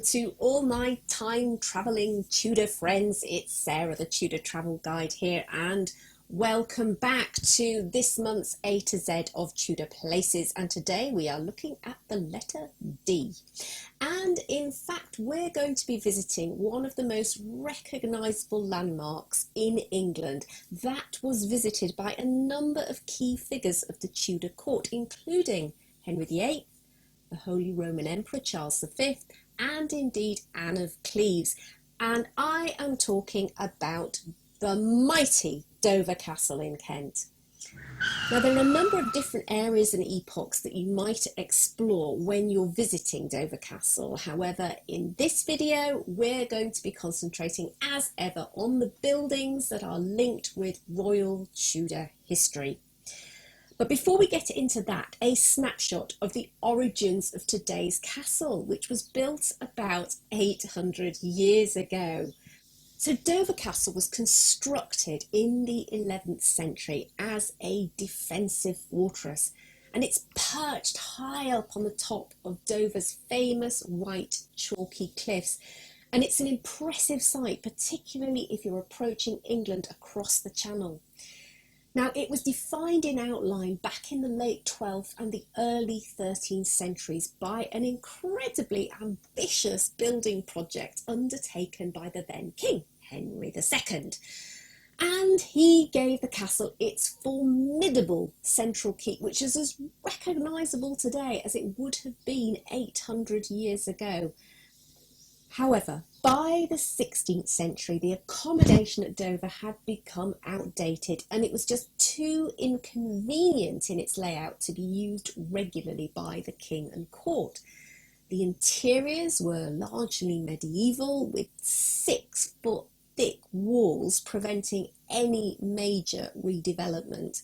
to all my time travelling Tudor friends. It's Sarah, the Tudor Travel Guide here, and welcome back to this month's A to Z of Tudor Places. And today we are looking at the letter D. And in fact, we're going to be visiting one of the most recognisable landmarks in England that was visited by a number of key figures of the Tudor court, including Henry VIII, the Holy Roman Emperor Charles V, and indeed Anne of Cleves. And I am talking about the mighty Dover Castle in Kent. Now, there are a number of different areas and epochs that you might explore when you're visiting Dover Castle. However, in this video, we're going to be concentrating as ever on the buildings that are linked with royal Tudor history. But before we get into that, a snapshot of the origins of today's castle, which was built about 800 years ago. So Dover Castle was constructed in the 11th century as a defensive fortress, and it's perched high up on the top of Dover's famous white chalky cliffs. And it's an impressive sight, particularly if you're approaching England across the Channel. Now, it was defined in outline back in the late 12th and the early 13th centuries by an incredibly ambitious building project undertaken by the then King, Henry II. And he gave the castle its formidable central keep, which is as recognisable today as it would have been 800 years ago. However, by the 16th century, the accommodation at Dover had become outdated, and it was just too inconvenient in its layout to be used regularly by the king and court. The interiors were largely medieval, with 6-foot thick walls preventing any major redevelopment.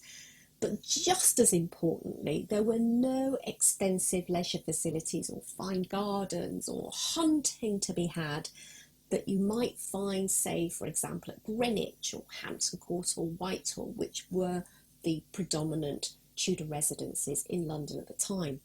But just as importantly, there were no extensive leisure facilities or fine gardens or hunting to be had that you might find, say, for example, at Greenwich or Hampton Court or Whitehall, which were the predominant Tudor residences in London at the time.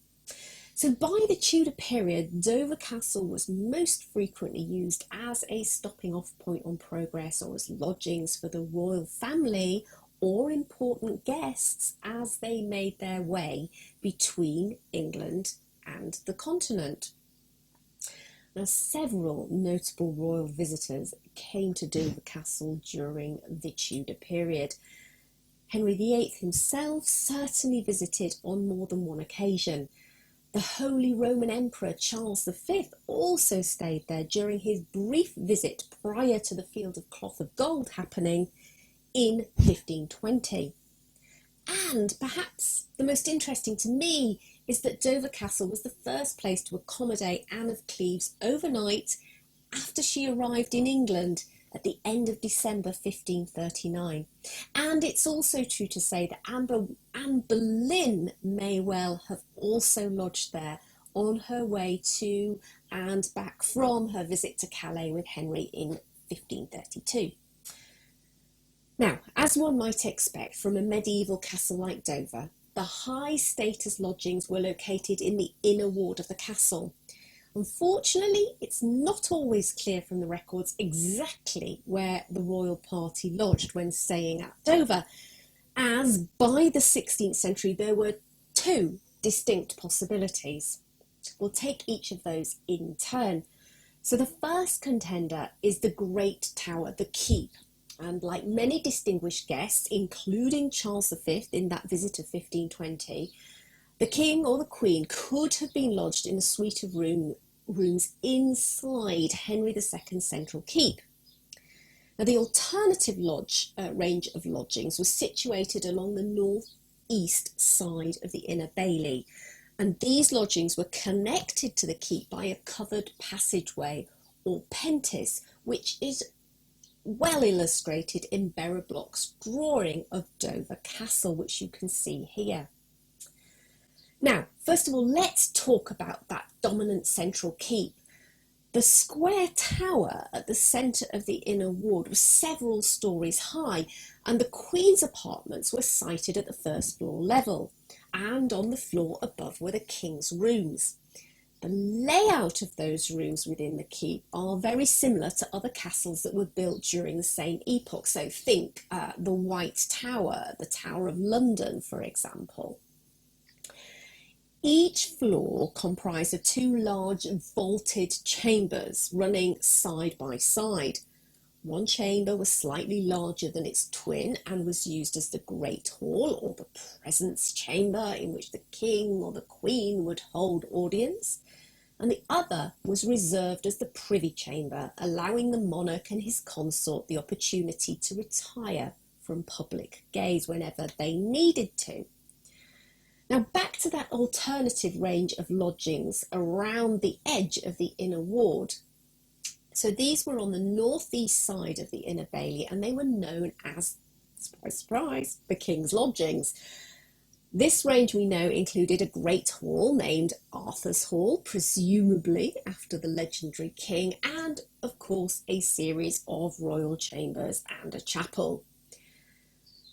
So by the Tudor period, Dover Castle was most frequently used as a stopping off point on progress, or as lodgings for the royal family or important guests as they made their way between England and the continent. Now, several notable royal visitors came to Dover Castle during the Tudor period. Henry VIII himself certainly visited on more than one occasion. The Holy Roman Emperor Charles V also stayed there during his brief visit prior to the Field of Cloth of Gold happening in 1520. And perhaps the most interesting to me is that Dover Castle was the first place to accommodate Anne of Cleves overnight after she arrived in England at the end of December 1539. And it's also true to say that Anne Boleyn may well have also lodged there on her way to and back from her visit to Calais with Henry in 1532. Now, as one might expect from a medieval castle like Dover, the high status lodgings were located in the inner ward of the castle. Unfortunately, it's not always clear from the records exactly where the royal party lodged when staying at Dover, as by the 16th century there were two distinct possibilities. We'll take each of those in turn. So the first contender is the Great Tower, the Keep. And like many distinguished guests, including Charles V in that visit of 1520, the king or the queen could have been lodged in a suite of rooms inside Henry II's central keep. Now, the alternative range of lodgings was situated along the north-east side of the Inner Bailey, and these lodgings were connected to the keep by a covered passageway or pentis, which is well illustrated in Berra Bloch's drawing of Dover Castle, which you can see here. Now, first of all, let's talk about that dominant central keep. The square tower at the centre of the inner ward was several stories high, and the Queen's apartments were sited at the first floor level, and on the floor above were the King's rooms. The layout of those rooms within the keep are very similar to other castles that were built during the same epoch. So think the White Tower, the Tower of London, for example. Each floor comprised of two large vaulted chambers running side by side. One chamber was slightly larger than its twin and was used as the Great Hall, or the presence chamber, in which the king or the queen would hold audience, and the other was reserved as the privy chamber, allowing the monarch and his consort the opportunity to retire from public gaze whenever they needed to. Now back to that alternative range of lodgings around the edge of the inner ward. So these were on the northeast side of the Inner Bailey, and they were known as, surprise, surprise, the King's Lodgings. This range, we know, included a great hall named Arthur's Hall, presumably after the legendary king, and of course a series of royal chambers and a chapel.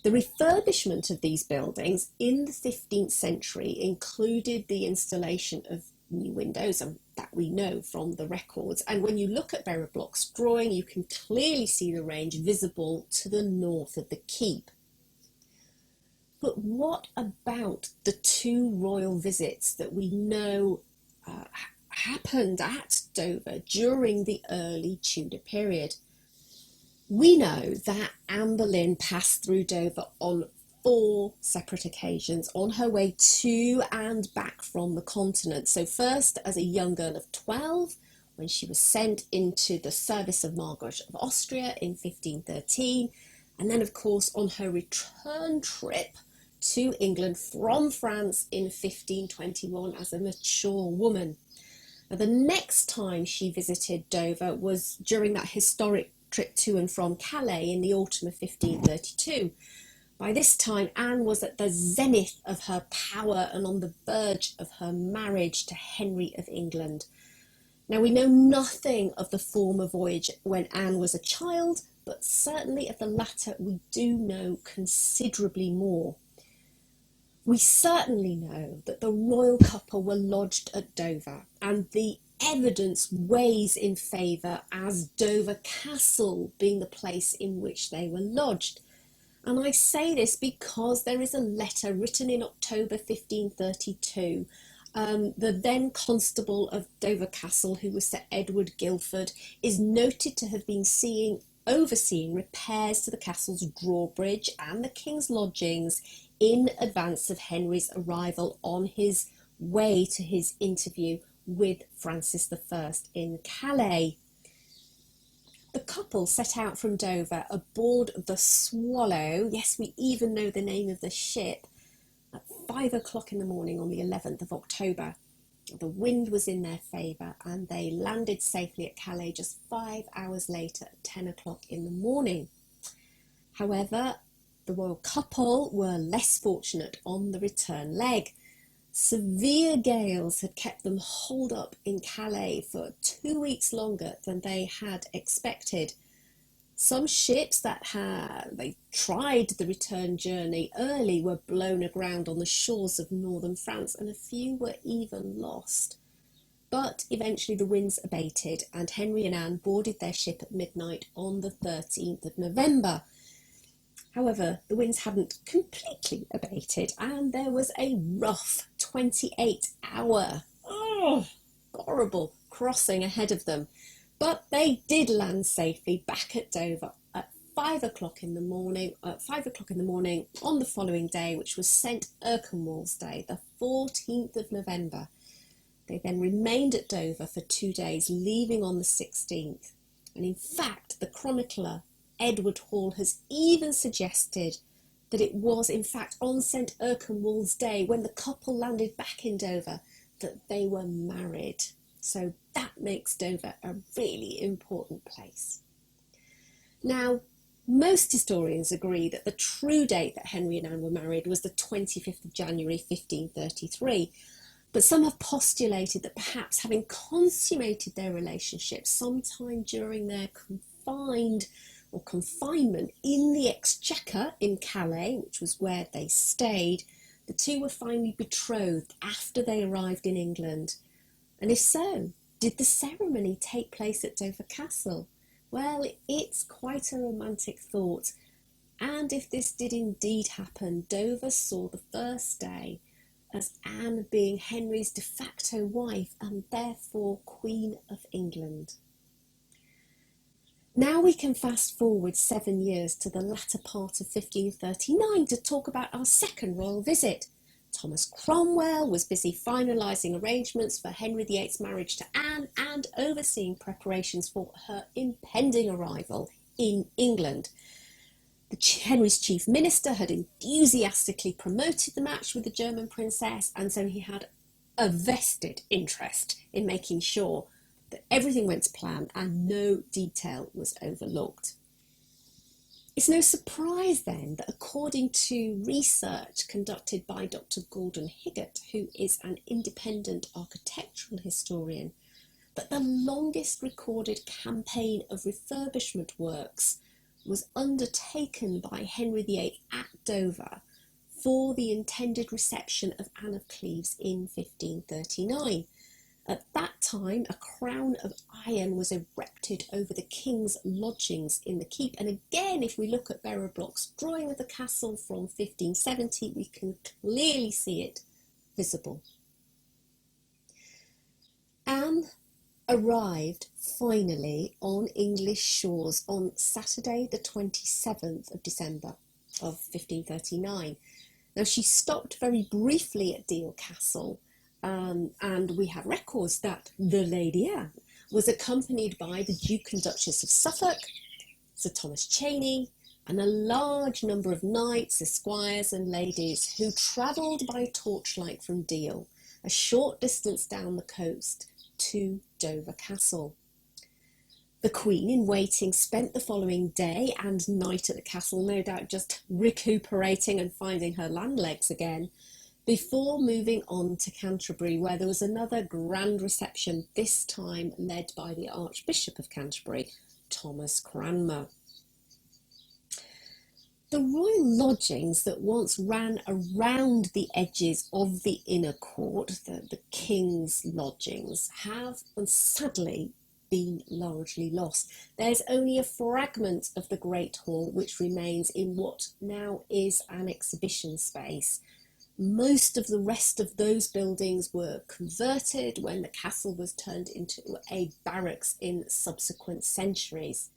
The refurbishment of these buildings in the 15th century included the installation of new windows, and that we know from the records. And when you look at Vera Bloch's drawing, you can clearly see the range visible to the north of the keep. But what about the two royal visits that we know happened at Dover during the early Tudor period? We know that Anne Boleyn passed through Dover on 4 separate occasions on her way to and back from the continent. So first as a young girl of 12, when she was sent into the service of Margaret of Austria in 1513, and then of course on her return trip to England from France in 1521 as a mature woman. Now, the next time she visited Dover was during that historic trip to and from Calais in the autumn of 1532. By this time, Anne was at the zenith of her power and on the verge of her marriage to Henry of England. Now, we know nothing of the former voyage when Anne was a child, but certainly of the latter we do know considerably more. We certainly know that the royal couple were lodged at Dover, and the evidence weighs in favour as Dover Castle being the place in which they were lodged. And I say this because there is a letter written in October 1532. The then constable of Dover Castle, who was Sir Edward Guildford, is noted to have been overseeing repairs to the castle's drawbridge and the King's Lodgings in advance of Henry's arrival on his way to his interview with Francis I in Calais. The couple set out from Dover aboard the Swallow, yes, we even know the name of the ship, at 5 o'clock in the morning on the 11th of October. The wind was in their favour and they landed safely at Calais just 5 hours later at 10 o'clock in the morning. However, the royal couple were less fortunate on the return leg. Severe gales had kept them holed up in Calais for 2 weeks longer than they had expected. Some ships that they tried the return journey early were blown aground on the shores of northern France, and a few were even lost. But eventually the winds abated and Henry and Anne boarded their ship at midnight on the 13th of November. However, the winds hadn't completely abated and there was a rough 28-hour, horrible crossing ahead of them. But they did land safely back at Dover at 5 o'clock in the morning, on the following day, which was St. Erkenwald's Day, the 14th of November. They then remained at Dover for 2 days, leaving on the 16th. And in fact, the chronicler Edward Hall has even suggested that it was in fact on St. Erkenwald's Day, when the couple landed back in Dover, that they were married. So that makes Dover a really important place. Now, most historians agree that the true date that Henry and Anne were married was the 25th of January 1533, but some have postulated that perhaps having consummated their relationship sometime during their confinement in the Exchequer in Calais, which was where they stayed, the two were finally betrothed after they arrived in England. And if so, did the ceremony take place at Dover Castle? Well, it's quite a romantic thought. And if this did indeed happen, Dover saw the first day as Anne being Henry's de facto wife and therefore Queen of England. Now we can fast forward 7 years to the latter part of 1539 to talk about our second royal visit. Thomas Cromwell was busy finalising arrangements for Henry VIII's marriage to Anne and overseeing preparations for her impending arrival in England. Henry's chief minister had enthusiastically promoted the match with the German princess, and so he had a vested interest in making sure that everything went to plan and no detail was overlooked. It's no surprise then that according to research conducted by Dr. Gordon Higgett, who is an independent architectural historian, that the longest recorded campaign of refurbishment works was undertaken by Henry VIII at Dover for the intended reception of Anne of Cleves in 1539. At that time, a crown of iron was erected over the king's lodgings in the keep. And again, if we look at Bearer Block's drawing of the castle from 1570, we can clearly see it visible. Anne arrived finally on English shores on Saturday the 27th of December of 1539. Now she stopped very briefly at Deal Castle, and we have records that the Lady Anne was accompanied by the Duke and Duchess of Suffolk, Sir Thomas Cheney, and a large number of knights, esquires and ladies who travelled by torchlight from Deal, a short distance down the coast, to Dover Castle. The Queen in waiting spent the following day and night at the castle, no doubt just recuperating and finding her land legs again, before moving on to Canterbury, where there was another grand reception, this time led by the Archbishop of Canterbury, Thomas Cranmer. The royal lodgings that once ran around the edges of the inner court, the king's lodgings, have sadly been largely lost. There's only a fragment of the Great Hall which remains in what now is an exhibition space. Most of the rest of those buildings were converted when the castle was turned into a barracks in subsequent centuries.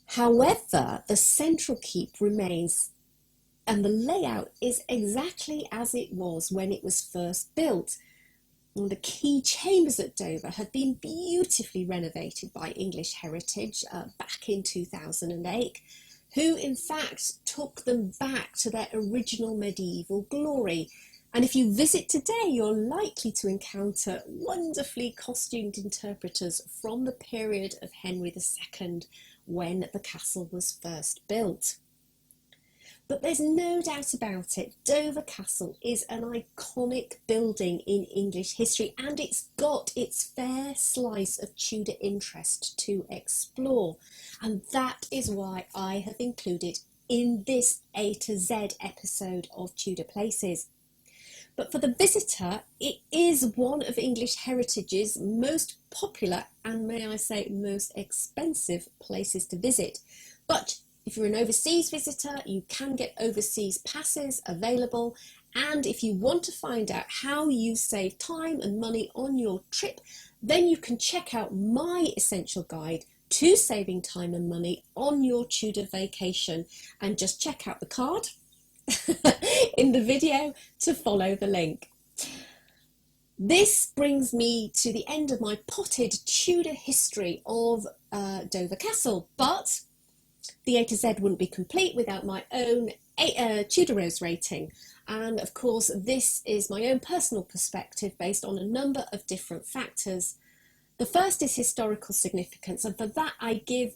However, the central keep remains, and the layout is exactly as it was when it was first built. And the key chambers at Dover had been beautifully renovated by English Heritage back in 2008, who in fact took them back to their original medieval glory. And if you visit today, you're likely to encounter wonderfully costumed interpreters from the period of Henry II, when the castle was first built. But there's no doubt about it, Dover Castle is an iconic building in English history, and it's got its fair slice of Tudor interest to explore. And that is why I have included in this A to Z episode of Tudor Places. But for the visitor, it is one of English Heritage's most popular and, may I say, most expensive places to visit. But if you're an overseas visitor, you can get overseas passes available. And if you want to find out how you save time and money on your trip, then you can check out my essential guide to saving time and money on your Tudor vacation, and just check out the card in the video to follow the link. This brings me to the end of my potted Tudor history of Dover Castle, but the A to Z wouldn't be complete without my own Tudor Rose rating. And of course, this is my own personal perspective based on a number of different factors. The first is historical significance, and for that I give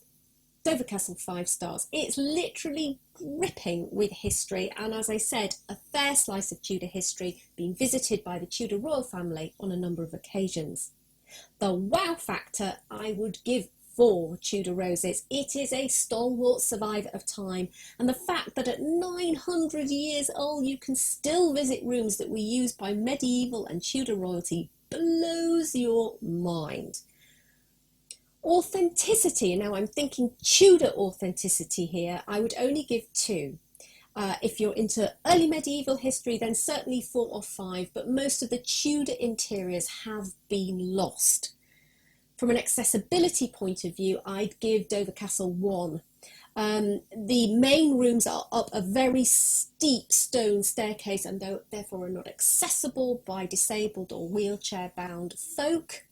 Dover Castle 5 stars. It's literally gripping with history, and as I said, a fair slice of Tudor history, being visited by the Tudor royal family on a number of occasions. The wow factor I would give 4 Tudor Roses. It is a stalwart survivor of time, and the fact that at 900 years old you can still visit rooms that were used by medieval and Tudor royalty blows your mind. Authenticity, and now I'm thinking Tudor authenticity here, I would only give 2. If you're into early medieval history, then certainly 4 or 5, but most of the Tudor interiors have been lost. From an accessibility point of view, I'd give Dover Castle 1. The main rooms are up a very steep stone staircase and therefore are not accessible by disabled or wheelchair-bound folk.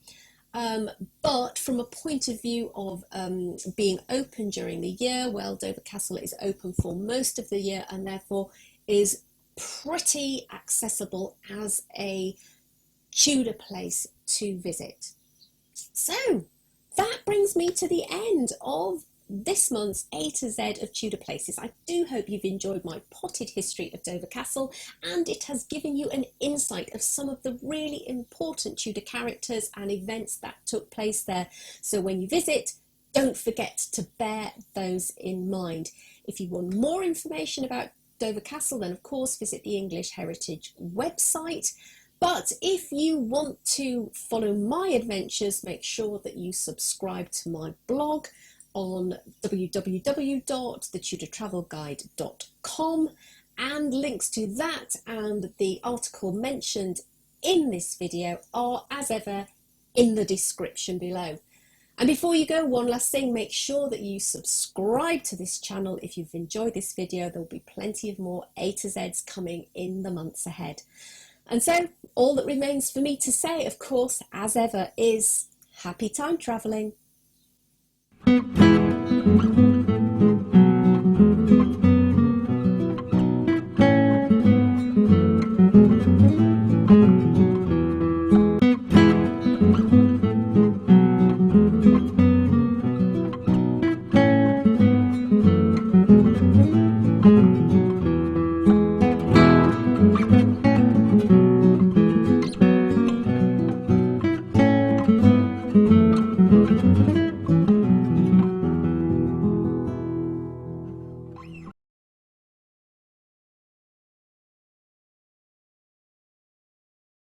But from a point of view of being open during the year, well, Dover Castle is open for most of the year and therefore is pretty accessible as a Tudor place to visit. So that brings me to the end of this month's A to Z of Tudor places. I do hope you've enjoyed my potted history of Dover Castle, and it has given you an insight of some of the really important Tudor characters and events that took place there. So when you visit, don't forget to bear those in mind. If you want more information about Dover Castle, then of course visit the English Heritage website. But if you want to follow my adventures, make sure that you subscribe to my blog on www.thetudortravelguide.com, and links to that and the article mentioned in this video are as ever in the description below. And before you go, one last thing, make sure that you subscribe to this channel if you've enjoyed this video. There'll be plenty of more A to Z's coming in the months ahead. And so all that remains for me to say, of course, as ever, is happy time travelling.